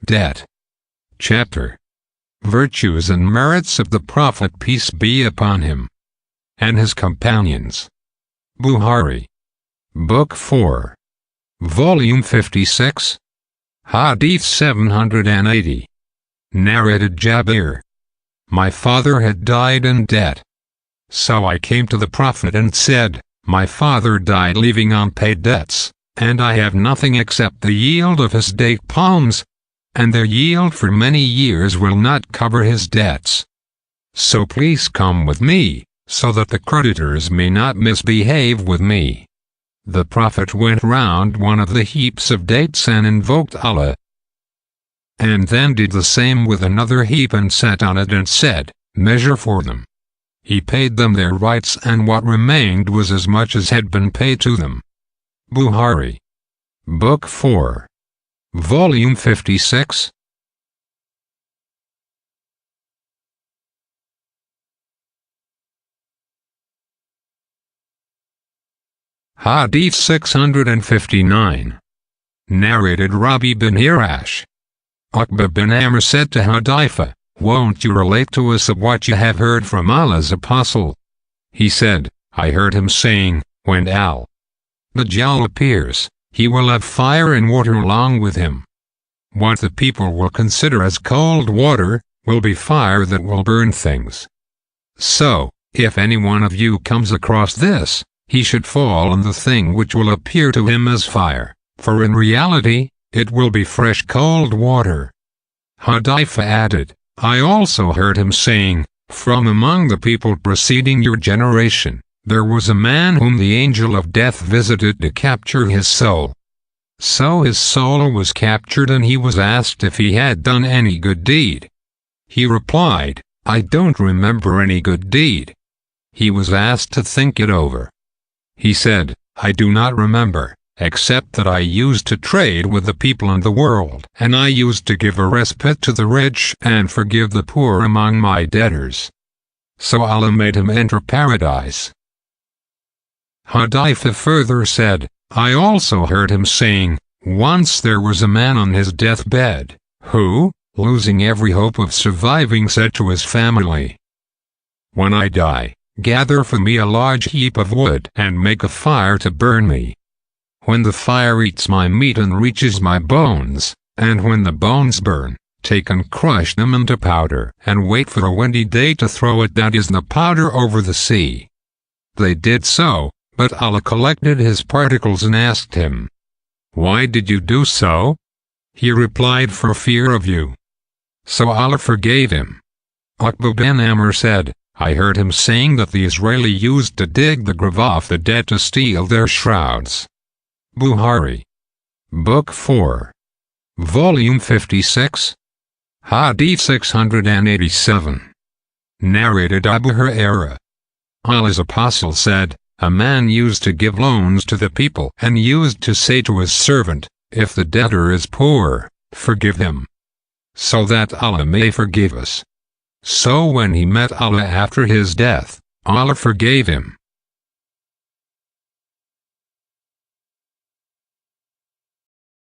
Debt. Chapter. Virtues and merits of the Prophet, peace be upon him, and his companions. Bukhari. Book 4. Volume 56. Hadith 780. Narrated Jabir. My father had died in debt. So I came to the Prophet and said, my father died leaving unpaid debts, and I have nothing except the yield of his date palms, and their yield for many years will not cover his debts. So please come with me, so that the creditors may not misbehave with me. The Prophet went round one of the heaps of dates and invoked Allah, and then did the same with another heap and sat on it and said, measure for them. He paid them their rights, and what remained was as much as had been paid to them. Bukhari. Book 4. Volume 56. Hadith 659. Narrated Rabi bin Hirash. Uqba bin Amr said to Hudayfa, won't you relate to us of what you have heard from Allah's apostle? He said, I heard him saying, when al-Dajjal appears, he will have fire and water along with him. What the people will consider as cold water, will be fire that will burn things. So, if any one of you comes across this, he should fall on the thing which will appear to him as fire, for in reality, it will be fresh cold water. Hudayfa added, I also heard him saying, from among the people preceding your generation, there was a man whom the angel of death visited to capture his soul. So his soul was captured, and he was asked if he had done any good deed. He replied, I don't remember any good deed. He was asked to think it over. He said, I do not remember, except that I used to trade with the people in the world, and I used to give a respite to the rich and forgive the poor among my debtors. So Allah made him enter paradise. Hudayfa further said, I also heard him saying, once there was a man on his deathbed, who, losing every hope of surviving, said to his family, when I die, gather for me a large heap of wood and make a fire to burn me. When the fire eats my meat and reaches my bones, and when the bones burn, take and crush them into powder, and wait for a windy day to throw it, that is the powder, over the sea. They did so, but Allah collected his particles and asked him, why did you do so? He replied, for fear of you. So Allah forgave him. Uqba bin Amr said, I heard him saying that the Israeli used to dig the grave of the dead to steal their shrouds. Bukhari. Book 4. Volume 56. Hadith 687. Narrated Abu Hurairah. Allah's apostle said, a man used to give loans to the people and used to say to his servant, if the debtor is poor, forgive him, so that Allah may forgive us. So when he met Allah after his death, Allah forgave him.